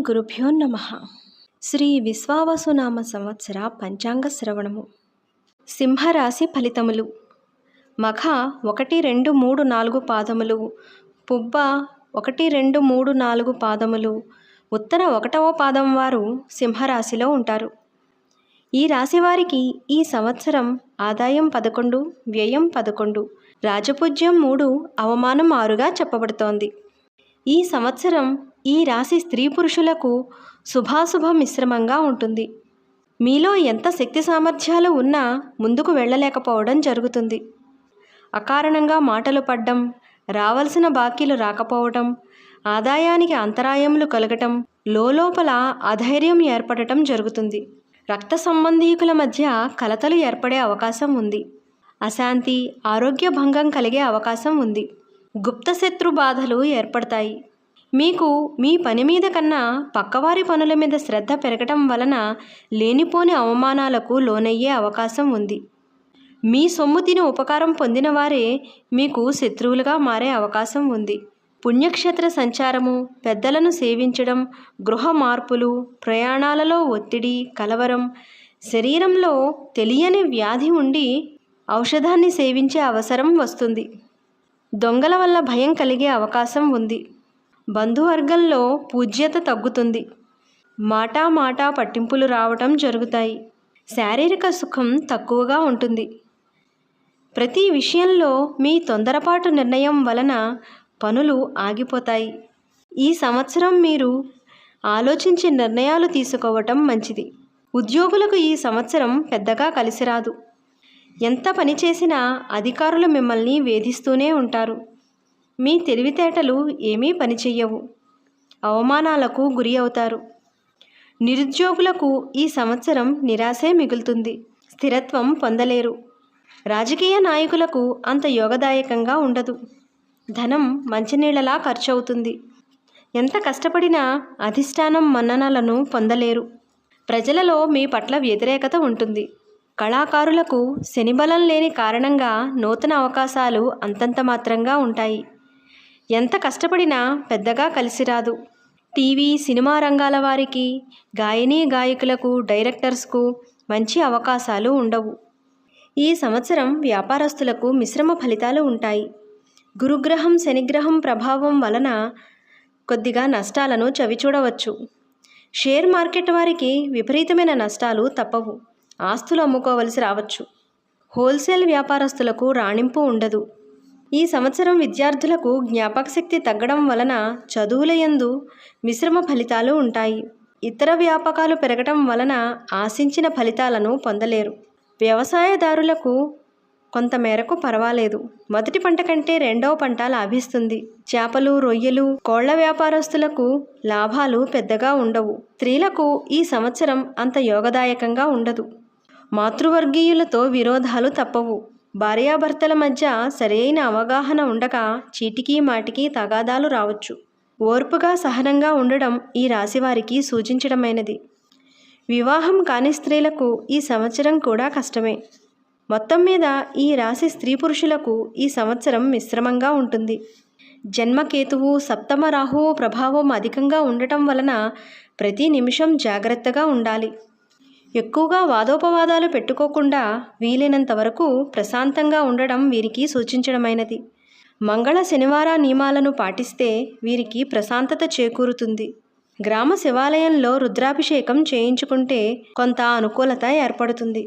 గురుభ్యో నమః. శ్రీ విశ్వావసునామ సంవత్సర పంచాంగ శ్రవణము. సింహరాశి ఫలితములు. మఖ 1, 2, 3, 4 పాదములు, పుబ్బ 1, 2, 3, 4 పాదములు, ఉత్తర 1వ పాదం వారు సింహరాశిలో ఉంటారు. ఈ రాశి వారికి ఈ సంవత్సరం ఆదాయం 11, వ్యయం 11, రాజపూజ్యం 3, అవమానం 6గా చెప్పబడుతోంది. ఈ సంవత్సరం ఈ రాశి స్త్రీ పురుషులకు శుభాశుభ మిశ్రమంగా ఉంటుంది. మీలో ఎంత శక్తి సామర్థ్యాలు ఉన్నా ముందుకు వెళ్ళలేకపోవడం జరుగుతుంది. అకారణంగా మాటలు పడ్డం, రావాల్సిన బాకీలు రాకపోవటం, ఆదాయానికి అంతరాయములు కలగటం, లోపల అధైర్యం ఏర్పడటం జరుగుతుంది. రక్త సంబంధీకుల మధ్య కలతలు ఏర్పడే అవకాశం ఉంది. అశాంతి, ఆరోగ్య భంగం కలిగే అవకాశం ఉంది. గుప్త శత్రు బాధలు ఏర్పడతాయి. మీకు మీ పని మీద కన్నా పక్కవారి పనుల మీద శ్రద్ధ పెరగటం వలన లేనిపోని అవమానాలకు లోనయ్యే అవకాశం ఉంది. మీ సొమ్ము తిని ఉపకారం పొందిన వారే మీకు శత్రువులుగా మారే అవకాశం ఉంది. పుణ్యక్షేత్ర సంచారము, పెద్దలను సేవించడం, గృహ మార్పులు, ప్రయాణాలలో ఒత్తిడి, కలవరం, శరీరంలో తెలియని వ్యాధి ఉండి ఔషధాన్ని సేవించే అవసరం వస్తుంది. దొంగల వల్ల భయం కలిగే అవకాశం ఉంది. బంధువర్గంలో పూజ్యత తగ్గుతుంది. మాటా పట్టింపులు రావటం జరుగుతాయి. శారీరక సుఖం తక్కువగా ఉంటుంది. ప్రతి విషయంలో మీ తొందరపాటు నిర్ణయం వలన పనులు ఆగిపోతాయి. ఈ సంవత్సరం మీరు ఆలోచించి నిర్ణయాలు తీసుకోవటం మంచిది. ఉద్యోగులకు ఈ సంవత్సరం పెద్దగా కలిసిరాదు. ఎంత పని చేసినా అధికారులు మిమ్మల్ని వేధిస్తూనే ఉంటారు. మీ తెలివితేటలు ఏమీ పనిచెయ్యవు. అవమానాలకు గురి అవుతారు. నిరుద్యోగులకు ఈ సంవత్సరం నిరాశే మిగులుతుంది. స్థిరత్వం పొందలేరు. రాజకీయ నాయకులకు అంత యోగదాయకంగా ఉండదు. ధనం మంచినీళ్ళలా ఖర్చవుతుంది. ఎంత కష్టపడినా అధిష్టానం మన్ననలను పొందలేరు. ప్రజలలో మీ పట్ల వ్యతిరేకత ఉంటుంది. కళాకారులకు శనిబలం లేని కారణంగా నూతన అవకాశాలు అంతంత మాత్రంగా ఉంటాయి. ఎంత కష్టపడినా పెద్దగా కలిసిరాదు. టీవీ, సినిమా రంగాల వారికి, గాయనీ గాయకులకు, డైరెక్టర్స్కు మంచి అవకాశాలు ఉండవు. ఈ సంవత్సరం వ్యాపారస్తులకు మిశ్రమ ఫలితాలు ఉంటాయి. గురుగ్రహం, శనిగ్రహం ప్రభావం వలన కొద్దిగా నష్టాలను చవిచూడవచ్చు. షేర్ మార్కెట్ వారికి విపరీతమైన నష్టాలు తప్పవు. ఆస్తులు అమ్ముకోవలసి రావచ్చు. హోల్సేల్ వ్యాపారస్తులకు రాణింపు ఉండదు. ఈ సంవత్సరం విద్యార్థులకు జ్ఞాపకశక్తి తగ్గడం వలన చదువులయందు మిశ్రమ ఫలితాలు ఉంటాయి. ఇతర వ్యాపకాలు పెరగటం వలన ఆశించిన ఫలితాలను పొందలేరు. వ్యవసాయదారులకు కొంతమేరకు పర్వాలేదు. మొదటి పంట కంటే రెండవ పంట లాభిస్తుంది. చేపలు, రొయ్యలు, కోళ్ల వ్యాపారస్తులకు లాభాలు పెద్దగా ఉండవు. స్త్రీలకు ఈ సంవత్సరం అంత యోగదాయకంగా ఉండదు. మాతృవర్గీయులతో విరోధాలు తప్పవు. భార్యాభర్తల మధ్య సరైన అవగాహన ఉండక చీటికి మాటికి తగాదాలు రావచ్చు. ఓర్పుగా, సహనంగా ఉండడం ఈ రాశివారికి సూచించడమైనది. వివాహం కాని స్త్రీలకు ఈ సంవత్సరం కూడా కష్టమే. మొత్తం మీద ఈ రాశి స్త్రీ పురుషులకు ఈ సంవత్సరం మిశ్రమంగా ఉంటుంది. జన్మకేతువు, సప్తమ రాహువు ప్రభావం అధికంగా ఉండటం వలన ప్రతి నిమిషం జాగ్రత్తగా ఉండాలి. ఎక్కువగా వాదోపవాదాలు పెట్టుకోకుండా వీలైనంత వరకు ప్రశాంతంగా ఉండడం వీరికి సూచించడమైనది. మంగళ శనివార నియమాలను పాటిస్తే వీరికి ప్రశాంతత చేకూరుతుంది. గ్రామ శివాలయంలో రుద్రాభిషేకం చేయించుకుంటే కొంత అనుకూలత ఏర్పడుతుంది.